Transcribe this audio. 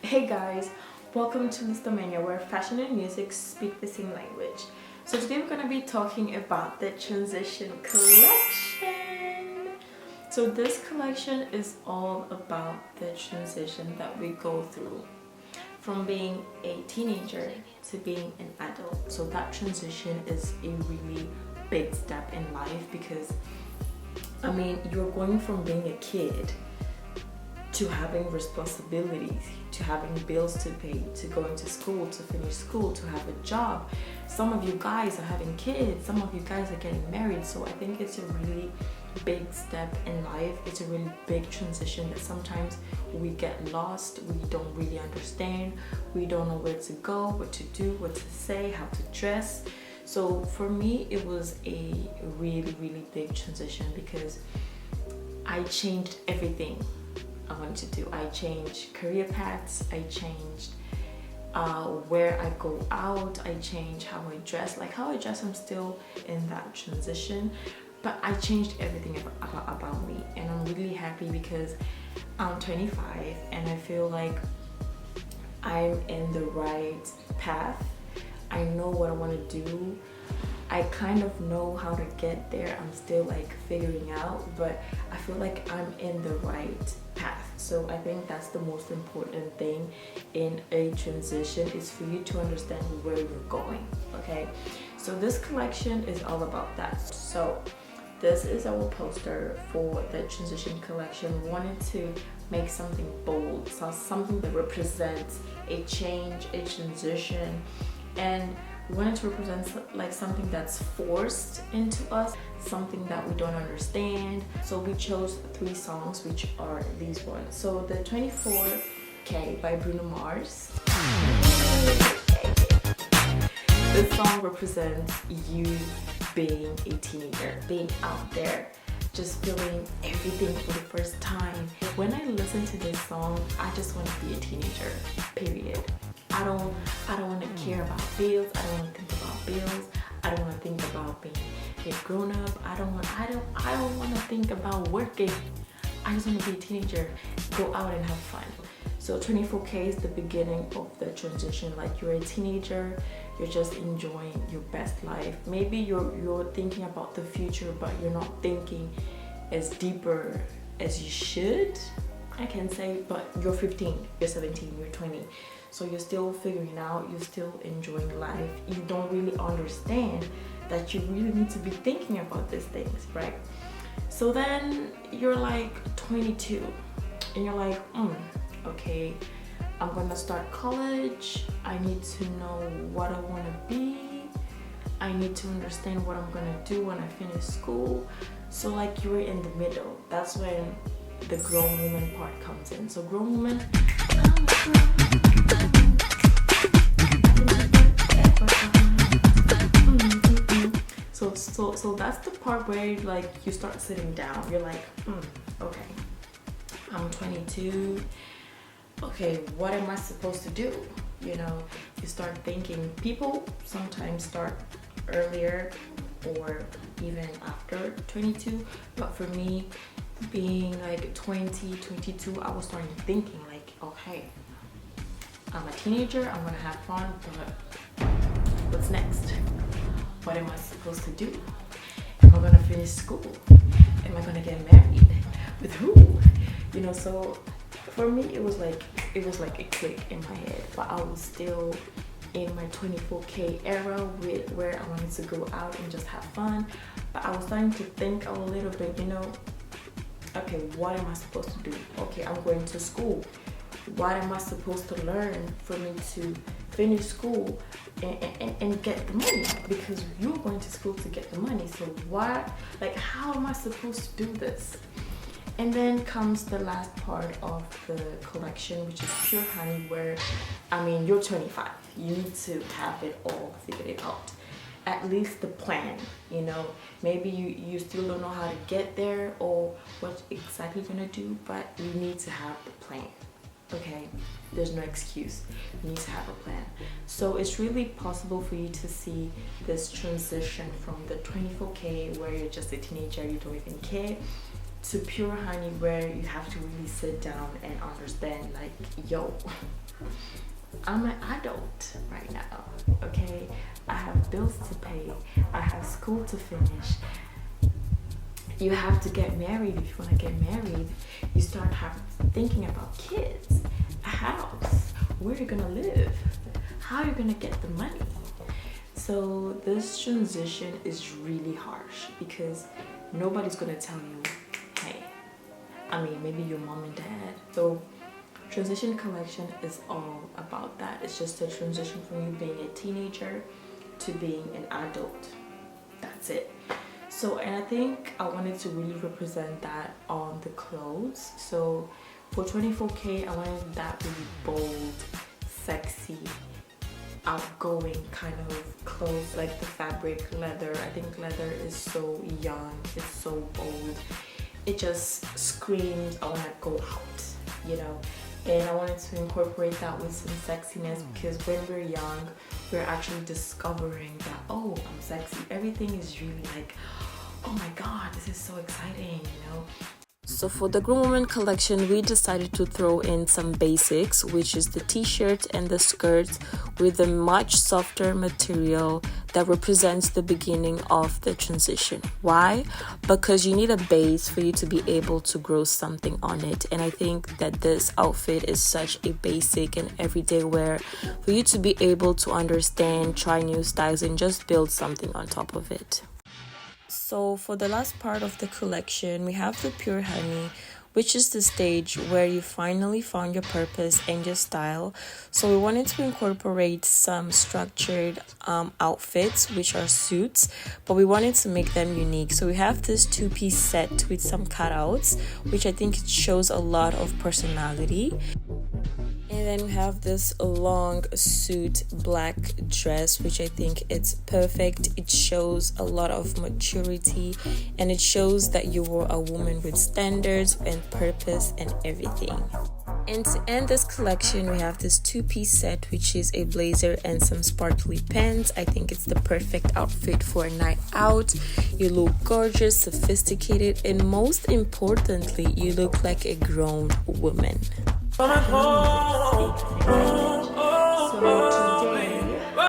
Hey guys, welcome to Lisztomania, where fashion and music speak the same language. So today we're going to be talking about the transition collection. So this collection is all about the transition that we go through from being a teenager to being an adult. So that transition is a really big step in life because you're going from being a kid to having responsibilities, to having bills to pay, to going to school, to finish school, to have a job. Some of you guys are having kids, some of you guys are getting married. So I think it's a really big step in life. It's a really big transition that sometimes we get lost, we don't really understand, we don't know where to go, what to do, what to say, how to dress. So for me, it was a really big transition because I changed everything I wanted to do. I changed career paths, I changed where I go out, I changed how I dress. Like how I dress, I'm still in that transition, but I changed everything about me, and I'm really happy because I'm 25 and I feel like I'm in the right path. I know what I want to do. I kind of know how to get there. I'm still like figuring out, but I feel like I'm in the right path. So I think that's the most important thing in a transition, is for you to understand where you're going. Okay, so this collection is all about that. So this is our poster for the transition collection. We wanted to make something bold, so something that represents a change, a transition, and we wanted to represent like something that's forced into us, something that we don't understand. So we chose 3 songs, which are these ones. So the 24K by Bruno Mars. This song represents you being a teenager, being out there, just feeling everything for the first time. When I listen to this song, I just want to be a teenager, period. I don't want to care about bills. I don't want to think about bills. I don't want to think about being a grown up. I don't want to think about working. I just want to be a teenager, go out and have fun. So 24K is the beginning of the transition. Like you're a teenager, you're just enjoying your best life. Maybe you're thinking about the future, but you're not thinking as deeper as you should, I can say. But you're 15, you're 17, you're 20. So you're still figuring out, you're still enjoying life. You don't really understand that you really need to be thinking about these things, right? So then you're like 22 and you're like, okay, I'm gonna start college. I need to know what I wanna be. I need to understand what I'm gonna do when I finish school. So like you're in the middle. That's when the grown woman part comes in. So grown woman, so that's the part where like you start sitting down. You're like, okay, I'm 22. Okay, what am I supposed to do? You know, you start thinking. People sometimes start earlier or even after 22, but for me, being like 20, 22, I was starting thinking like, okay, I'm a teenager, I'm gonna have fun, but what's next? What am I supposed to do? Am I gonna finish school? Am I gonna get married? With who? You know, so for me it was like a click in my head, but I was still in my 24K era where I wanted to go out and just have fun. But I was starting to think a little bit, you know, okay, what am I supposed to do? Okay, I'm going to school. What am I supposed to learn for me to finish school and get the money? Because you're going to school to get the money. So how am I supposed to do this? And then comes the last part of the collection, which is Pure Honey, where, you're 25. You need to have it all figured out. At least the plan, you know. Maybe you still don't know how to get there or what exactly you're gonna do, but you need to have the plan. Okay, there's no excuse. You need to have a plan. So it's really possible for you to see this transition from the 24K where you're just a teenager, you don't even care, to pure honey, where you have to really sit down and understand, like, yo, I'm an adult right now, okay? I have bills to pay, I have school to finish. You have to get married. If you want to get married, you start thinking about kids, a house, where you're gonna live, how you're gonna get the money. So this transition is really harsh because nobody's gonna tell you, hey, I mean, maybe your mom and dad. So transition collection is all about that. It's just a transition from you being a teenager to being an adult. That's it. So, and I think I wanted to really represent that on the clothes. So for 24K, I wanted that really bold, sexy, outgoing kind of clothes, like the fabric, leather. I think leather is so young, it's so bold. It just screams, I want to go out, you know. And I wanted to incorporate that with some sexiness, because when we're young, we're actually discovering that, oh, I'm sexy. Everything is really like, oh my god, this is so exciting, you know. So for the grown woman collection, we decided to throw in some basics, which is the t-shirt and the skirt with a much softer material that represents the beginning of the transition. Why? Because you need a base for you to be able to grow something on it. And I think that this outfit is such a basic and everyday wear for you to be able to understand, try new styles, and just build something on top of it. So for the last part of the collection, we have the Pure Honey, which is the stage where you finally found your purpose and your style. So we wanted to incorporate some structured outfits, which are suits, but we wanted to make them unique. So we have this two-piece set with some cutouts, which I think shows a lot of personality. And then we have this long suit black dress, which I think it's perfect. It shows a lot of maturity, and it shows that you were a woman with standards and purpose and everything. And to end this collection, we have this two-piece set, which is a blazer and some sparkly pants. I think it's the perfect outfit for a night out. You look gorgeous, sophisticated, and most importantly, you look like a grown woman. So